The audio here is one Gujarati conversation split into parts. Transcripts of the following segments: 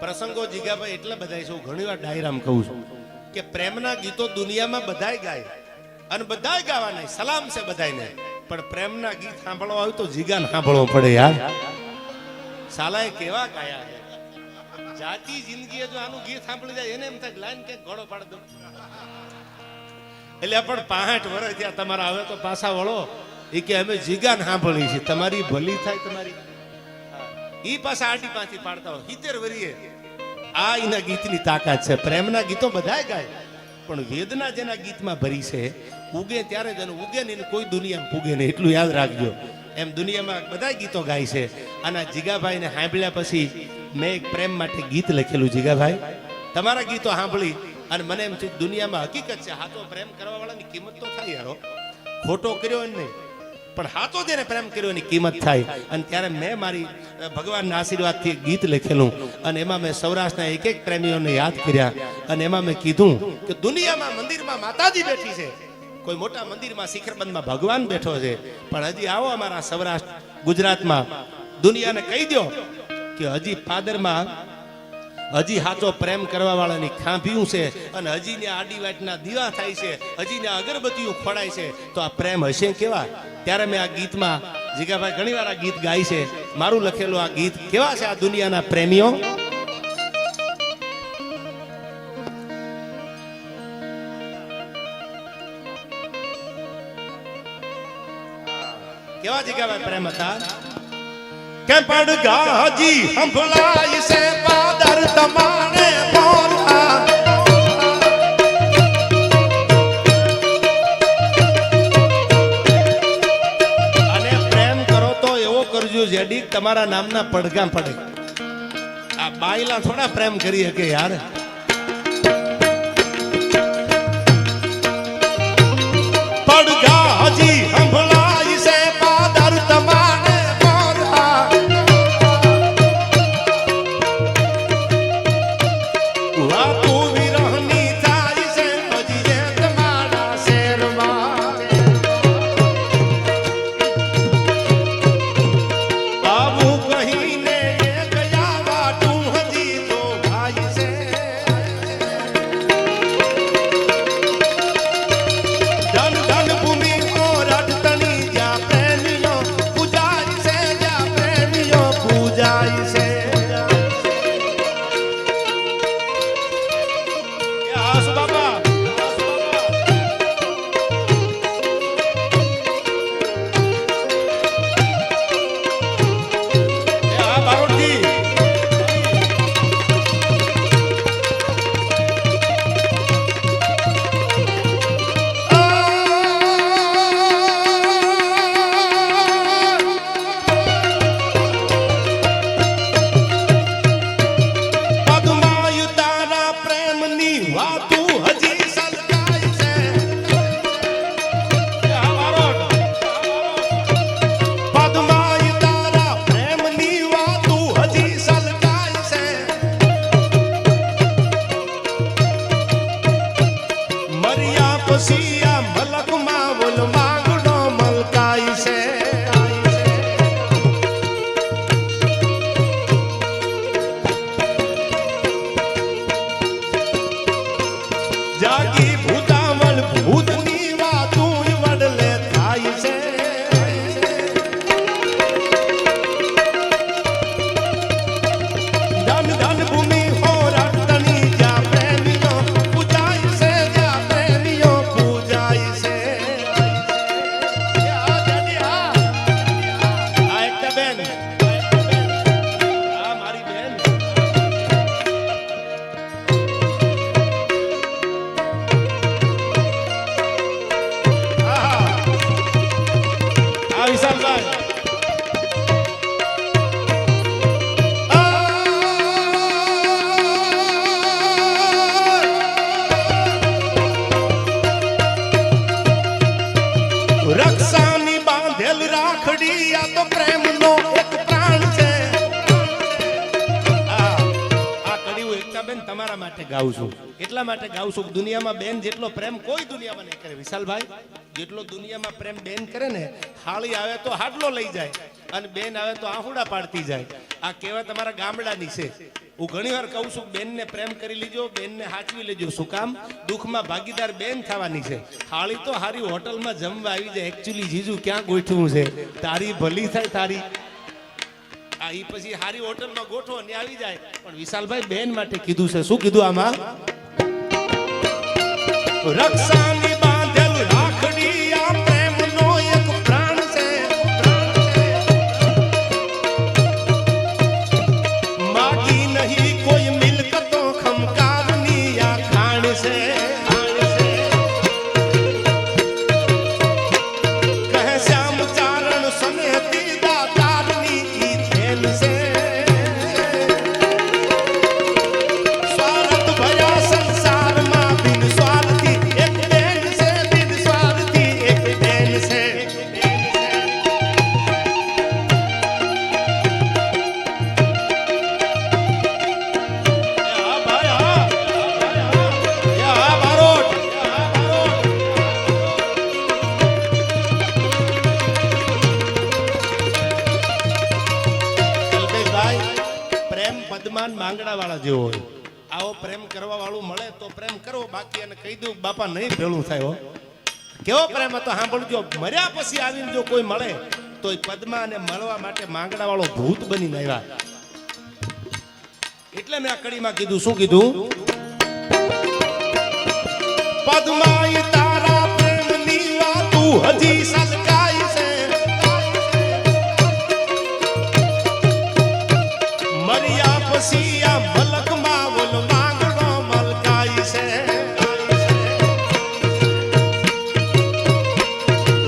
પ્રસંગો જીગાભાઈ એટલે બધા છે. હું ઘણી વાર ડાયરામાં કહું છું કે પ્રેમના ગીતો દુનિયામાં બધાય ગાય અને બધાય ગાવાના, સલામ છે બધાયને, પણ પ્રેમના ગીત સાંભળવા હોય તો જીગાને સાંભળવો પડે યાર. સાલાએ કેવા ગાયા છે. જાતી જિંદગીએ જો આનું ગીત સાંભળી જાય એને એમ થાય લાઈન કે ઘોડો પાડ દો. એટલે પણ 65 વર્ષ થયા તમારા, હવે તો પાછા વળો. એ કે અમે જીગાને સાંભળી છે, તમારી ભલી થાય તમારી. ઈ પાછા આડી પાછી પાડતા હોય 70 વર્ષે. આ એના ગીતની તાકાત છે. પ્રેમના ગીતો બધાય ગાય, પણ વેદના જેના ગીતમાં ભરી છે, ઉગે ત્યારે જ ઉગે ને કોઈ દુનિયામાં પૂગે નહીં, એટલું યાદ રાખજો. એમ દુનિયામાં બધા ગીતો ગાય છે. અને જીગાભાઈને સાંભળ્યા પછી મેં એક પ્રેમ માટે ગીત લખેલું. જીગાભાઈ તમારા ગીતો સાંભળી અને મને એમ થયું દુનિયામાં હકીકત છે, હાથો પ્રેમ કરવા વાળાની કિંમત તો થાય યારો. ખોટો કર્યો એને નહીં, પણ હાથો જેને પ્રેમ કર્યો એની કિંમત થાય. અને ત્યારે મેં મારી ભગવાનના આશીર્વાદથી એક ગીત લખેલું અને એમાં મેં સૌરાષ્ટ્રના એક એક પ્રેમીઓને યાદ કર્યા. અને એમાં મેં કીધું કે દુનિયામાં મંદિરમાં માતાજી બેઠી છે, કોઈ મોટા મંદિરમાં શિખરબંધમાં ભગવાન બેઠો છે, પણ હજી આવો અમારા સૌરાષ્ટ્ર ગુજરાતમાં દુનિયાને કહી દો કે હજી પાદરમાં હજી હાચો પ્રેમ કરવા વાળાની ખાંભ્યું છે અને હજી ને આડી વાટના દીવા થાય છે, હજી ને અગરબત્તીઓ ખોડાય છે, તો આ પ્રેમ હશે કેવા? ત્યારે મેં આ ગીતમાં જીગાભાઈ ઘણી વાર આ ગીત ગાય છે, મારું લખેલું આ ગીત કેવા છે આ દુનિયાના પ્રેમીઓ. કેવા જીગાભાઈ પ્રેમ હતા કે પડગા હજી સંભળાય છે પાદર તમારે મોરા. અને પ્રેમ કરો તો એવો કરજો જેડી તમારા નામના પડગા પડે. આ બાયલા થોડા પ્રેમ કરી શકે યાર. પડગા હજી સંભળાય છે પાદર તમારે ધન ધન ભૂમિ મોરા તમારા માટે ગાઉં છું. એટલા માટે ગાઉં છું કે દુનિયામાં બેન જેટલો પ્રેમ કોઈ દુનિયામાં નહીં કરે વિશાલભાઈ. જેટલો દુનિયામાં પ્રેમ બેન કરે ને, હાળી આવે તો હાડલો લઈ જાય અને બેન આવે તો આહુડા પાડતી જાય. આ કહેવત તમારા ગામડાની છે. હું ઘણી વાર કહું છું બેનને પ્રેમ કરી લીજો, બેનને હાચવી લેજો. શું કામ? દુઃખમાં ભાગીદાર બેન થવાની છે. હાળી તો હારી હોટલમાં જમવા આવી જાય. એકચ્યુઅલી જીજુ ક્યાં ગોઠવું છે, તારી ભલી થાય તારી. આ ઈ પછી હારી હોટલમાં ગોઠવો ને આવી જાય. પણ વિશાલભાઈ બેન માટે કીધું છે. શું કીધું આમાં? રક્ષાની બાંધેલ રાખડી આ પ્રેમનો એક પ્રાણ છે. માગી નહીં કોઈ મિલકતો ખમકારની આ ખાણ છે. કહે શ્યામ ચારણ સનેતી દાતારની ઈ ખેલ છે. સ્વાર્થ ભર્યા સંસારમાં બિન સ્વાર્થી એક બેન છે, બિન સ્વાર્થી એક બેન છે. આ ભાઈ આ બારોટ ભાઈ પ્રેમ પદ્માન માંગડા વાળા જેવો હોય. આવો પ્રેમ કરવા વાળું મળે તો પ્રેમ કરવો, બાકી એને કહી દઉં બાપા નહીં ભેળું થાય હો. કેવો પ્રેમ હતો સાંભળજો. મર્યા પછી આવીને જો કોઈ મળે તો એ પદ્માને મળવા માટે માંગડા વાળો ભૂત બનીને આવ્યા. એટલે મેં આ કડીમાં કીધું. શું કીધું? પદ્માઈ તારા પ્રેમની વાતું હજી સલકાઈ છે. મર્યા પછી આ મલકમાં બોલ માંગડો મલકાઈ છે.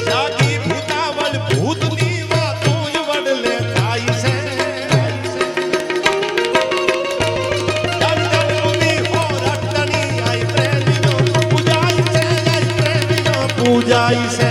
જાગી ભૂતાવળ ભૂતની વાતો વડલે થાય છે. દન દન ઉની હોરટની આઈ પ્રેમીનો પૂજાય છે, આઈ પ્રેમીનો પૂજાય છે.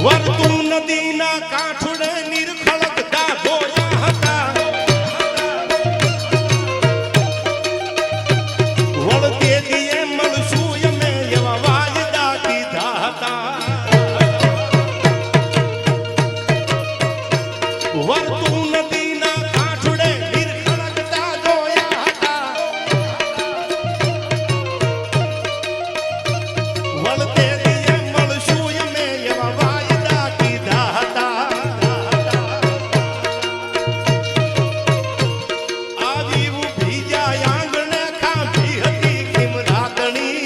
વર્તું નદીના કાંઠડે નિરખળકતા જોયા હતા. વળતે દીએ મળશું અમે એવા વાયદા કીધા હતા. વર્તું નદીના કાંઠડે નિરખળકતા જોયા હતા. વળતે દીએ મળશું અમે એવા વાયદા કીધા હતા. આવી ઊભી જાય આંગણે ખાંભી હતી કિમરાતણી.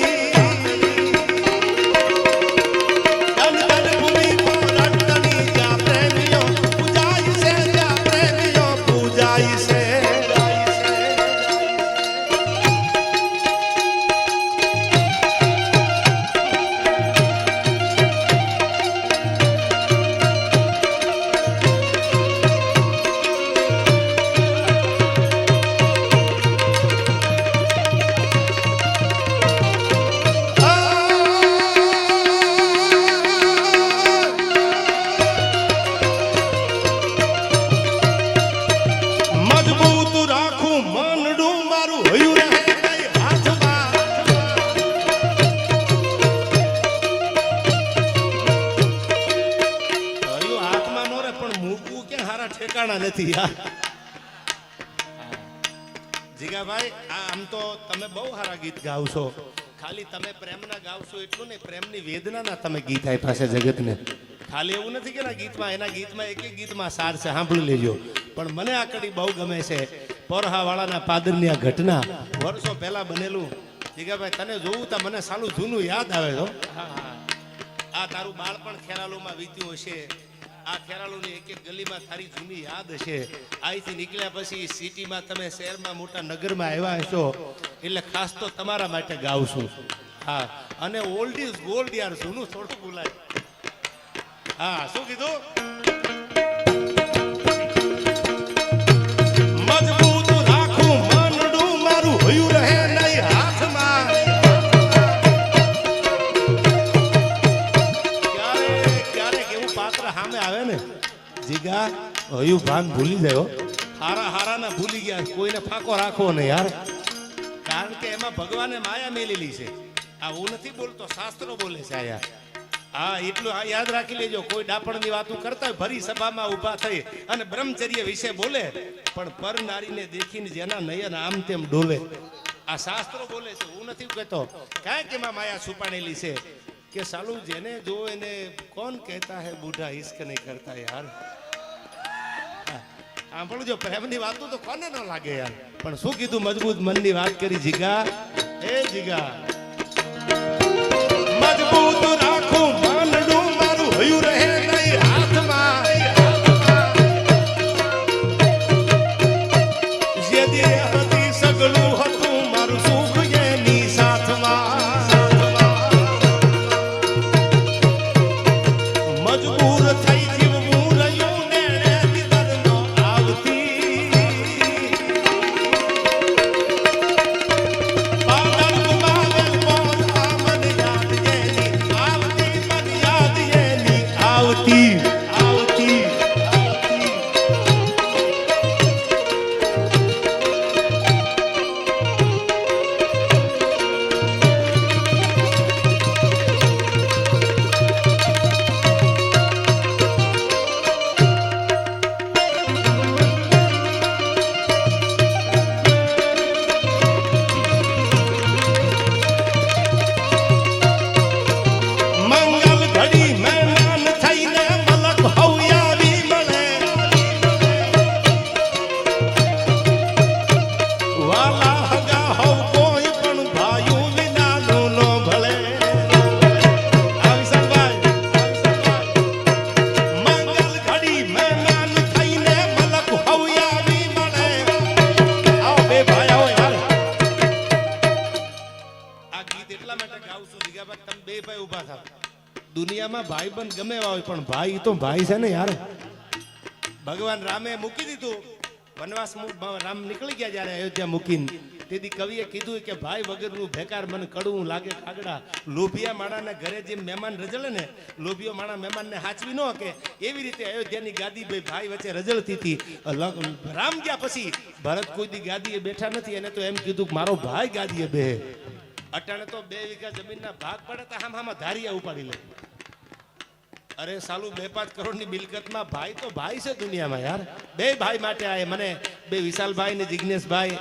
દન દન ભૂમિ પોરટની જ્યાં પ્રેમીઓ પૂજાય છે, જ્યાં પ્રેમીઓ પૂજાય છે. મજબૂત રાખું મનડું મારું હયું રહે કઈ હાથમાં. હયું હાથમાં નો રે પણ મૂકવું ક્યાં હારા ઠેકાણા નથી યાર. જીગાભાઈ આમ તો તમે બહુ સારા ગીત ગાવ છો. ખાલી તમે પ્રેમના ગાવ છો એટલું નહીં, પ્રેમની વેદનાના તમે ગીત આપ્યા છે જગતને. ખાલી એવું નથી કે એના ગીતમાં એક એક ગીતમાં સાર છે, સાંભળી લેજો. પણ મને આ કડી બહુ ગમે છે. પોરહાવાળાના પાદરની આ ઘટના વર્ષો પહેલા બનેલું. જીગાભાઈ તને જોવું તો મને સાલું જૂનું યાદ આવે છે. આ તારું બાળપણ ખેરાલુમાં વીત્યું હશે. આ ખેરાલુની એક એક ગલીમાં તારી જૂની યાદ હશે. અહીંથી નીકળ્યા પછી સિટીમાં તમે શહેરમાં મોટા નગરમાં આવ્યા હશો. એટલે ખાસ તો તમારા માટે ગાઉં છું. હા, અને ઓલ્ડ ઇઝ ગોલ્ડ યાર, જૂનું થોડું બોલાય. હા શું કીધું? મજબૂત રાખું મનડું મારું હયું રહે નહીં હાથમાં. ક્યારેક એવું પાત્ર સામે આવે ને જીગા હયું ભાન ભૂલી જાય. હારા ના ભૂલી ગયા, કોઈને ફાંકો રાખવો ને યાર, કારણ કે એમાં ભગવાને માયા મેલેલી છે. આ હું નથી બોલતો, શાસ્ત્રો બોલે છે આ યાર. હા એટલું આ યાદ રાખી લેજો. કોઈ ડાપણની વાતો કરતા હોય ભરી સભામાં ઊભા થઈ અને બ્રહ્મચર્ય વિશે બોલે, પણ પર નારીને દેખીને જેના નયન આમ તેમ ડોલે. આ શાસ્ત્રો બોલે છે, હું નથી કહેતો. કાંઈક એમાં માયા છુપાણેલી છે કે સાલું જેને જો એને કોણ કહેતા હે બુઢા ઇશ્ક નહીં કરતા યાર. સાંભળજો, પ્રેમની વાતો તો કોને ન લાગે યાર. પણ શું કીધું? મજબૂત મનની વાત કરી જીગા. એ જીગા મજબૂત રાખું મનડું મારું હયું રહે નહીં હાથમાં. જે દેહથી સગળું હતું મારું સુખ એની સાથમાં. મજબૂર થઈ જીવવું રહ્યું ને દીદરનો આવતી. પાદર ગુમાવે મોર આ મન યાદ એની આવતી, મન યાદ એની આવતી. મંગલ ઘડી મહેમાન થઈને મલક હવયાવી મળે. વાલા હગા હવ કોઈ પણ ભાયું વિનાનું નો ભળે. આ વિશાલભાઈ, મંગલ ઘડી મહેમાન થઈને મલક હવયાવી મળે. આવો બે ભાઈ આવો યાર. આ ગીત એટલા માટે ગાઉં છું જીગાભાઈ, તમે બે ભાઈ ઊભા થાવ. દુનિયામાં ભાઈ બંધ ગમે એવા હોય, પણ ભાઈ તો ભાઈ છે ને યાર. ભગવાન રામે મૂકી દીધું વનવાસ. રામ નીકળી ગયા જયારે અયોધ્યા મૂકીને, તેથી કવિએ કીધું કે ભાઈ વગરનું ભેકાર મને કડવું લાગે ખાગડા. લોભિયા માણાના ઘરે જેમ મહેમાન રજળે ને, લોભિયો માણા મહેમાનને હાચવી ન કે, એવી રીતે અયોધ્યાની ગાદી બે ભાઈ વચ્ચે રજળતી હતી. રામ ગયા પછી ભરત કોઈ દી ગાદીએ બેઠા નથી. એને તો એમ કીધું કે મારો ભાઈ ગાદીએ બે. અટાણે તો 2 વીઘા જમીનના ભાગ પડે તો હામાં ધારિયા ઉપાડી લે. અરે સાલું 2-5 કરોડની મિલકતમાં ભાઈ તો ભાઈ છે દુનિયામાં યાર. બે ભાઈ માટે આય મને, બે વિશાલભાઈ ને જિગ્નેશભાઈ,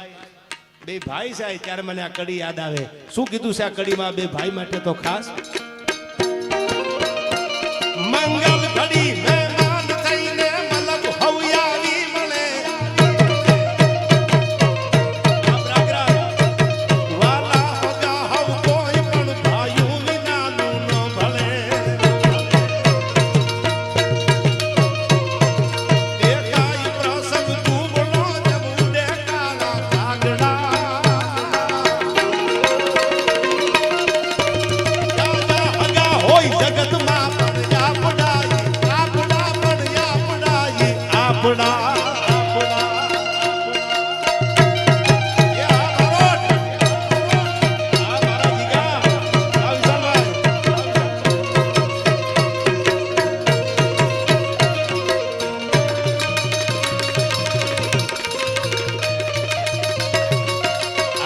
બે ભાઈ છે. ત્યારે મને આ કડી યાદ આવે. શું કીધું છે આ કડીમાં બે ભાઈ માટે તો ખાસ? મંગલ ઘડી મહેમાન થઈને મલક હવયાવી મળે. વાલા હગા હવ કોઈ પણ ભાયું વિનાનું નો ભળે. દેખાય પ્રસંગ તુમલો જબ ઉડે કાળા કાગડા. દાદા હગા હોય જગતમાં પણ આપડાઈ, આપડા પણ આપડાઈ, આપડા. એ આ બારોટ, આ મારા જીગા, આ વિશાલભાઈ.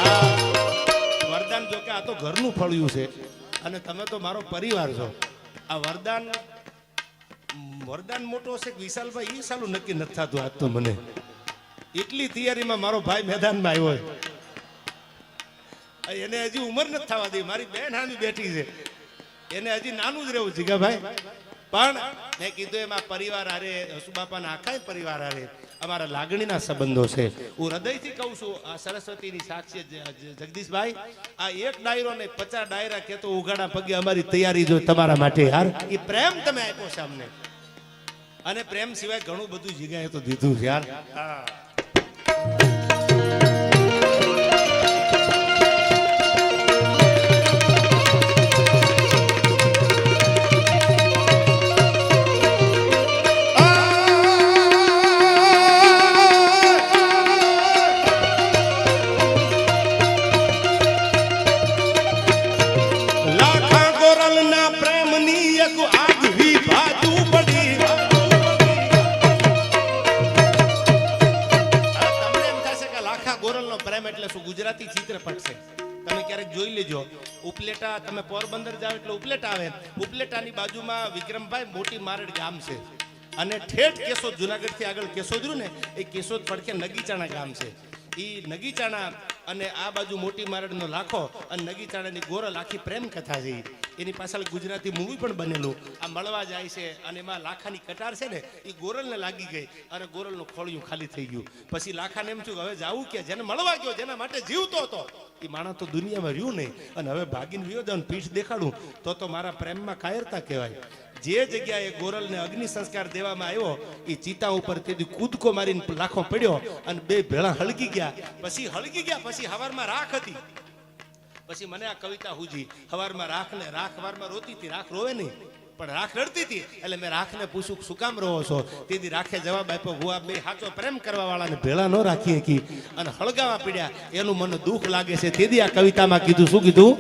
આ વરદાન જો કે આ તો ઘરનું ફળ્યું છે અને તમે તો મારો પરિવાર છો. આ વરદાન મોટો છે કે વિશાલભાઈ, એ સાલું નક્કી નથી થતું આજ તો મને. એટલી તૈયારીમાં મારો ભાઈ મેદાનમાં આવ્યો. એને હજી ઉંમર નથી થવા દે. મારી બેન હામી બેઠી છે, એને હજી નાનું જ રહેવું જીગાભાઈ. પણ મેં કીધું એમાં પરિવાર હારે, હસુબાપાના આખા પરિવાર હારે અમારા લાગણીના સંબંધો છે. હું હૃદયથી કહું છું, આ સરસ્વતીની સાક્ષી જગદીશભાઈ, આ એક ડાયરો ને 50 ડાયરા કે તો ઉઘાડા પગે અમારી તૈયારી જો તમારા માટે યાર. એ પ્રેમ તમે આપ્યો છે અમને, અને પ્રેમ સિવાય ઘણું બધું જગ્યાએ તો દીધું છે યાર. આગવી બાજુ પડી. તમને એમ થશે કે લાખા ગોરલનો પ્રેમ એટલે શું? ગુજરાતી ચિત્રપટ છે, તમે ક્યારેક જોઈ લેજો. ઉપલેટા, તમે પોરબંદર જાવ એટલે ઉપલેટા આવે. ઉપલેટાની બાજુમાં વિક્રમભાઈ મોટી મારડ ગામ છે અને ઠેઠ કેશોદ, જુનાગઢથી આગળ કેશોદ રહ્યું ને, એ કેશોદ પડખે નગીચાણા ગામ છે. એ નગીચાણા અને આ બાજુ મોટી મારડનો લાખો અને નગીચાણાની ગોરલ આખી પ્રેમ કથા છે. એની પાછળ ગુજરાતી મૂવી પણ બનેલું. આ મળવા જાય છે અને એમાં લાખાની કટાર છે ને એ ગોરલને લાગી ગઈ અને ગોરલનું ખોળિયું ખાલી થઈ ગયું. પછી લાખાને એમ થયું હવે જાવું કે જેને મળવા ગયો, જેના માટે જીવતો હતો, એ માણસ તો દુનિયામાં રહ્યું નહીં અને હવે ભાગીને વિયો જાઉં પીઠ દેખાડું તો મારા પ્રેમમાં કાયરતા કહેવાય. જે જગ્યાએ ગોરલને અગ્નિ સંસ્કાર દેવામાં આવ્યો એ ચિતા ઉપર તેથી કૂદકો મારીને લાખો પડ્યો અને બે ભેળા હળગી ગયા. પછી હવારમાં રાખ હતી. પછી મને આ કવિતા હુજી, હવારમાં રાખ હવારમાં રોતી હતી. રાખ રોવે નહીં પણ રાખ રડતી હતી. એટલે મેં રાખને પૂછ્યું શું કામ રહો છો? તેથી રાખે જવાબ આપ્યો, હું આ બે સાચો પ્રેમ કરવા વાળાને ભેળા ન રાખી શકી અને હળગાવા પડ્યા એનું મને દુઃખ લાગે છે. તેથી આ કવિતામાં કીધું, શું કીધું?